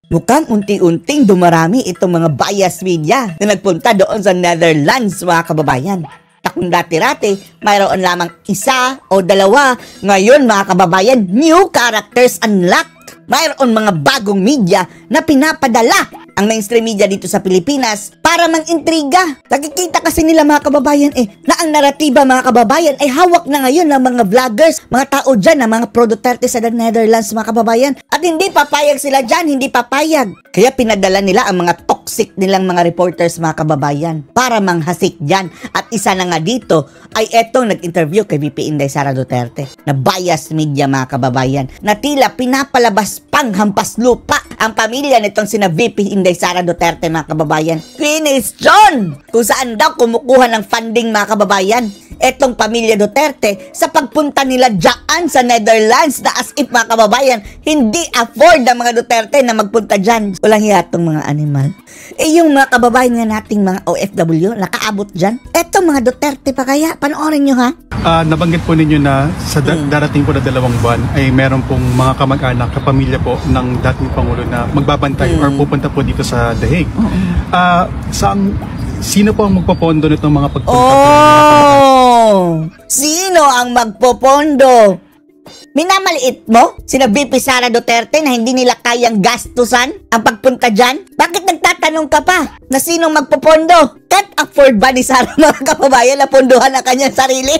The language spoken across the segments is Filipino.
Mukhang unti-unting dumarami itong mga bias media na nagpunta doon sa Netherlands, mga kababayan. Kung dati-rati, mayroon lamang isa o dalawa. Ngayon, mga kababayan, new characters unlocked. Mayroon mga bagong media na pinapadala ang mainstream media dito sa Pilipinas para mang-intriga. Nakikita kasi nila, mga kababayan, na ang naratiba, mga kababayan, ay hawak na ngayon ng mga vloggers, mga tao dyan, ng mga pro-Duterte sa Netherlands, mga kababayan. At hindi papayag sila dyan, hindi papayag. Kaya pinadala nila ang mga toxic nilang mga reporters, mga kababayan, para manghasik dyan. At isa na nga dito ay etong nag-interview kay VP Inday Sara Duterte na bias media, mga kababayan, na tila pinapalabas pang hampas lupa ang pamilya nitong sina VP Inday Sara Duterte, mga kababayan. Question! Kung saan daw kumukuha ng funding, mga kababayan, etong pamilya Duterte sa pagpunta nila dyan sa Netherlands na as if, mga kababayan, hindi afford ng mga Duterte na magpunta dyan. Walang hiya tong mga animal. Yung mga kababayan nga nating mga OFW, nakaabot dyan. Etong mga Duterte pa kaya? Panoorin nyo, ha? Nabanggit po ninyo na sa darating po na 2 buwan ay meron pong mga kamag-anak, kapamilya po ng dating Pangulo na magbabantay or pupunta po dito sa The Hague. Sino po ang magpopondo nitong mga pagpunta po? Sino ang magpopondo? Minamaliit mo? Sina VP Sara Duterte na hindi nila kayang gastusan ang pagpunta dyan? Bakit nagtatanong ka pa na sinong magpopondo? Can't afford ba ni Sara, mga kababayan, na pondohan ang kanyang sarili?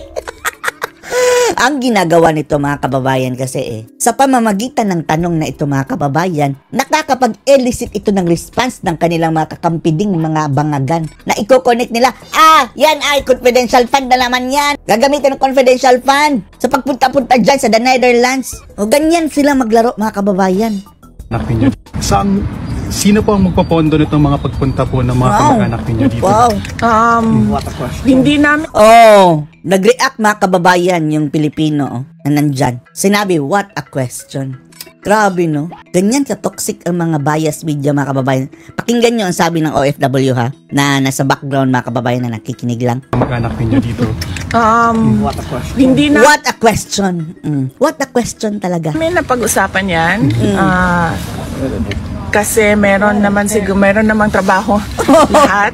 Ang ginagawa nito, mga kababayan, kasi sa pamamagitan ng tanong na ito, mga kababayan, nakakapag-elicit ito ng response ng kanilang mga kakampiding mga bangagan na i-connect nila. Yan ay confidential fund na naman yan. Gagamitin ng confidential fund sa pagpunta-punta dyan sa The Netherlands. O ganyan sila maglaro, mga kababayan. Sino po ang magpopondo nitong mga pagpunta po ng mga kamag-anak ninyo dito? Hindi namin. Nag-react, mga kababayan, yung Pilipino na nandyan. Sinabi, what a question. Grabe, no? Ganyan ka-toxic ang mga bias media, mga kababayan. Pakinggan nyo ang sabi ng OFW, ha? Na nasa background, mga kababayan, na nakikinig lang. Kamag-anak ninyo dito. What a question. Hindi na. What a question. What a question talaga. May napag-usapan yan. Kasi meron namang trabaho lahat.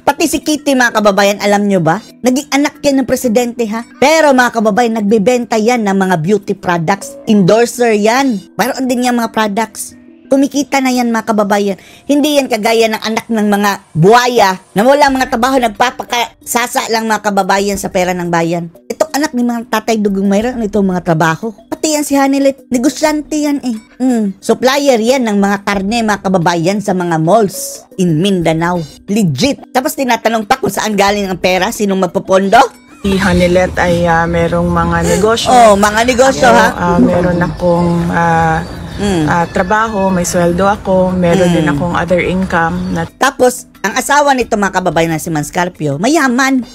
Pati si Kitty, mga kababayan, alam nyo ba? Naging anak yan ng presidente, ha? Pero, mga kababayan, nagbebenta yan ng mga beauty products. Endorser yan. Mayroon din yan mga products. Kumikita na yan, mga kababayan. Hindi yan kagaya ng anak ng mga buhaya na wala mga trabaho, nagpapakasasa lang, mga kababayan, sa pera ng bayan. Itong anak ni mga tatay dugong mayroon itong mga trabaho. Pati yan si Hanilet, negosyante yan Supplier yan ng mga karne, mga kababayan, sa mga malls in Mindanao. Legit. Tapos tinatanong pa kung saan galing ang pera, sinong magpopondo? Si Hanilet ay merong mga negosyo. Mga negosyo, ha? Meron akong trabaho, may sweldo ako, meron din akong other income. Tapos, ang asawa nito, mga kababayan, na si Man Scarpio, mayaman.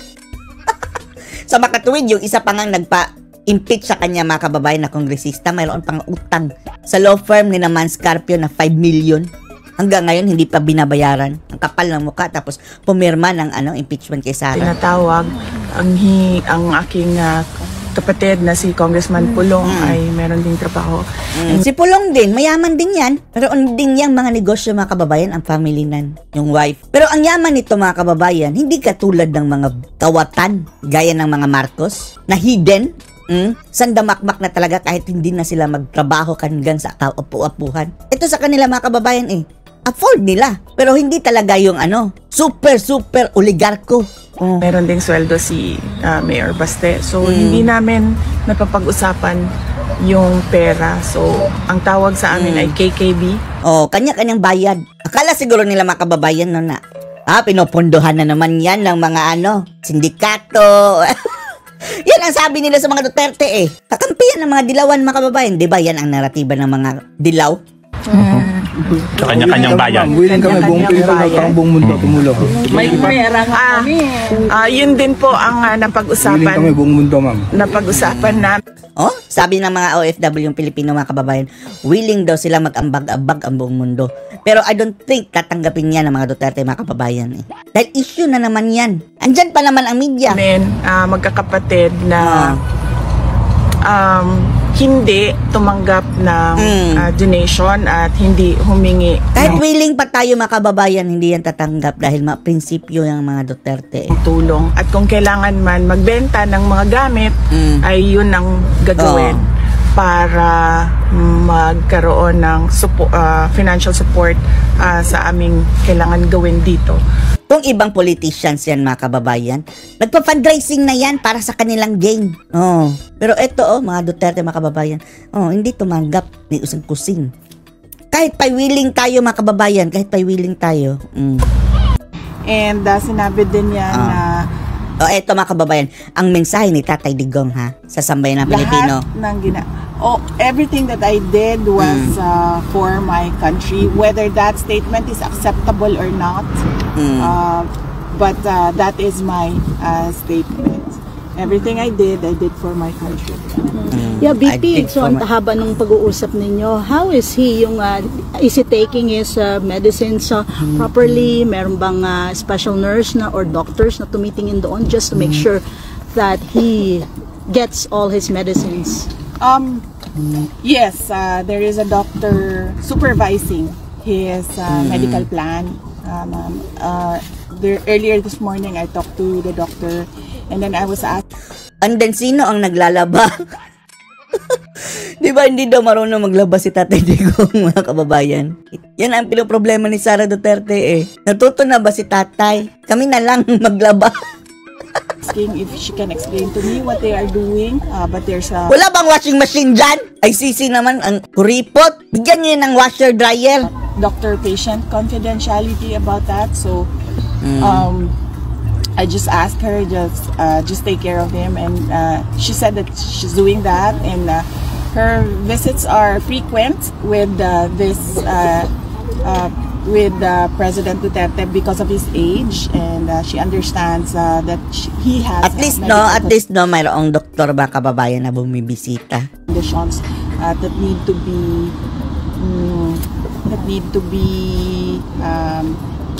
Sa makatuwid, yung isa pa nga nagpa-impeach sa kanya, mga kababayan, na kongresista, mayroon pang utang sa law firm ni Man Scarpio na 5 million. Hanggang ngayon, hindi pa binabayaran. Ang kapal ng mukha, tapos pumirma ng impeachment kay Sara. Tinatawag ang aking kapatid na si Congressman Pulong ay meron ding trabaho. Si Pulong din, mayaman din yan. Pero din yang mga negosyo, mga kababayan, ang family nan, yung wife. Pero ang yaman nito, mga kababayan, hindi katulad ng mga kawatan, gaya ng mga Marcos, na hidden, sandamakmak na talaga kahit hindi na sila magtrabaho hanggang sa kaupo-apuhan. Ito sa kanila, mga kababayan, afford nila. Pero hindi talaga yung super oligarko. Meron ding sweldo si Mayor Baste. So, hindi namin napapag-usapan yung pera. So, ang tawag sa amin ay KKB. Kanya-kanyang bayad. Akala siguro nila, mga kababayan, na pinopondohan na naman yan ng mga sindikato. Yan ang sabi nila sa mga Duterte, kakampihan ng mga dilawan, mga kababayan. Diba yan ang naratiba ng mga dilaw? Sa kanya-kanyang bayan. Willing kami buong Pilipinas, parang buong mundo tumulong. May pera kami. Yun din po ang napag-usapan. Willing kami buong mundo, ma'am. Napag-usapan na. Sabi ng mga OFW, yung Pilipino, mga kababayan, willing daw sila mag-ambag-ambag ang buong mundo. Pero I don't think tatanggapin yan ng mga Duterte, mga kababayan. Dahil issue na naman yan. Andyan pa naman ang media. Magkakapatid na hindi tumanggap ng donation at hindi humingi Kahit willing pa tayo mga kababayan, hindi yan tatanggap dahil prinsipyo yung mga Duterte. ng tulong. At kung kailangan man magbenta ng mga gamit, ay yun ang gagawin para magkaroon ng financial support sa aming kailangan gawin dito. Kung ibang politicians yan mga kababayan, nagpa-fundraising na yan para sa kanilang gain. Pero eto mga Duterte mga kababayan, hindi tumanggap ni usang kusing. Kahit pa willing tayo mga kababayan, kahit pa willing tayo. And sinabi din niya na Eto mga kababayan, ang mensahe ni Tatay Digong sa sambayan ng Pilipino. lahat ng everything that I did was for my country, whether that statement is acceptable or not. But that is my statement. Everything I did for my country. Yeah, BP, so ang haba ng pag-uusap ninyo, how is he is he taking his medicines properly? Meron bang special nurse na or doctors na tumitingin doon just to make sure that he gets all his medicines? Yes, there is a doctor supervising his medical plan. Earlier this morning, I talked to the doctor, and then I was asked, And then sino ang naglalaba? Di ba hindi daw marunong maglaba si Tatay Digong mga kababayan? Yan ang pinoproblema ni Sara Duterte Natuto na ba si Tatay? Kami na lang maglaba. asking if she can explain to me what they are doing, but there's a Wala bang washing machine dyan? ICC naman ang kuripot. Bigyan niyo ng washer dryer. doctor-patient confidentiality about that. So I just asked her just take care of him, and she said that she's doing that, and her visits are frequent with President Duterte because of his age, and she understands that he has At least mayroong doktor ba kababayan na bumibisita. conditions that need to be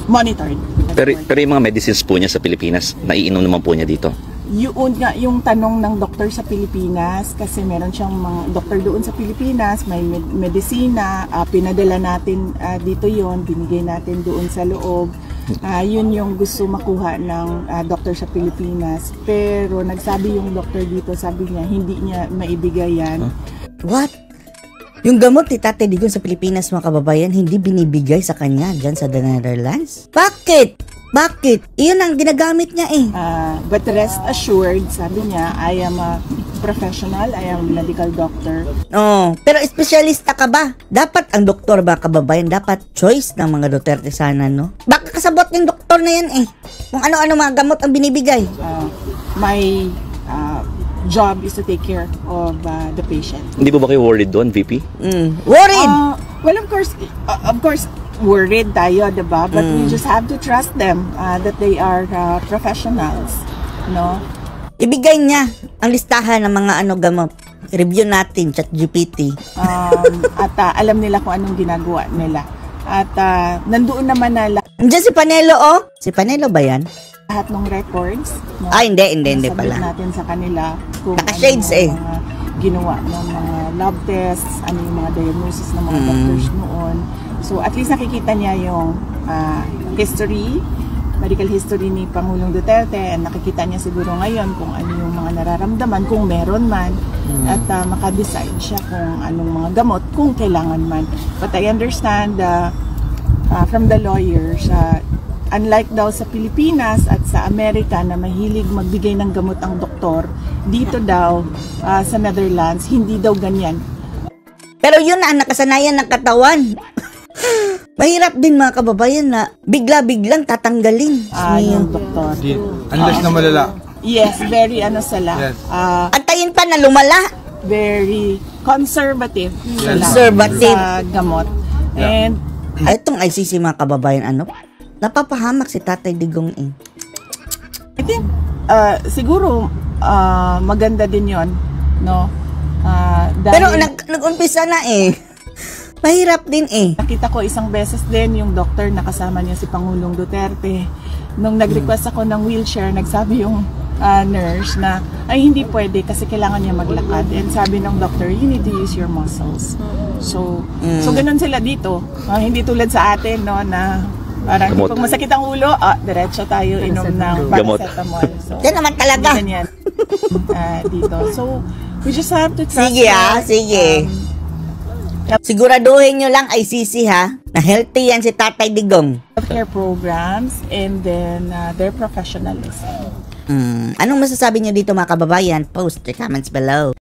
monitored. Pero yung mga medicines po niya sa Pilipinas, naiinom naman po niya dito? Yung tanong ng doktor sa Pilipinas, kasi meron siyang mga doktor doon sa Pilipinas, may medisina, pinadala natin dito yon, binigay natin doon sa loob. Yun yung gusto makuha ng doktor sa Pilipinas. Pero nagsabi yung doktor dito, sabi niya, hindi niya maibigay yan. What? Yung gamot ni Tatay Digong sa Pilipinas mga kababayan, hindi binibigay sa kanya dyan sa The Netherlands? Bakit? Iyon ang ginagamit niya But rest assured, sabi niya, I am a professional, I am a medical doctor. Pero espesyalista ka ba? Dapat ang doktor ba kababayan, dapat choice ng mga Duterte sana, no? Baka kasabot yung doktor na yan Kung ano-ano mga gamot ang binibigay. My job is to take care of the patient. Hindi po ba kayo worried doon, VP? Worried! Well, of course, worried tayo, diba? But we just have to trust them that they are professionals, no? Ibigay niya ang listahan ng mga gamot. Review natin, ChatGPT. At alam nila kung anong ginagawa nila. At nandoon naman na Andiyan si Panelo, Si Panelo ba yan? lahat ng records. No? Hindi Sabihin pala. natin sa kanila kung Naka-shades, ano yung mga ginawa ng mga lab tests, ano yung mga diagnosis ng mga doctors noon. So at least nakikita niya yung history, medical history ni Pangulong Duterte, and nakikita niya siguro ngayon kung ano yung mga nararamdaman, kung meron man, at makadecide siya kung anong mga gamot, kung kailangan man. But I understand from the lawyers, unlike daw sa Pilipinas at sa Amerika na mahilig magbigay ng gamot ang doktor, dito daw sa Netherlands, hindi daw ganyan. Pero yun na ang nakasanayan ng katawan. Mahirap din mga kababayan na bigla-biglang tatanggalin. Yung doktor. Unless na malala. Yes, very sila. Yes. Antayin pa na lumala. Very conservative sila Conservative. sa gamot. And Itong ICC mga kababayan, napapahamak si Tatay Digong I think siguro maganda din yon, no? Dahil Pero nag-umpisa na Mahirap din nakita ko isang beses din yung doktor na kasama niya si Pangulong Duterte. Nung nag-request ako ng wheelchair, nagsabi yung nurse na ay hindi pwede kasi kailangan niya maglakad. And sabi ng doctor, you need to use your muscles. So ganun sila dito. Hindi tulad sa atin, no, na parang Gamot. pag masakit ang ulo, diretso tayo inom ng Gamot. paracetamol. So, Yan naman talaga. hindi ganyan, dito. So, we just have to trust Sige, that, sige. Siguraduhin nyo lang ay sisi ha, na healthy yan si Tatay Digong. healthcare programs and then their professionalism. Anong masasabi nyo dito mga kababayan? Post your comments below.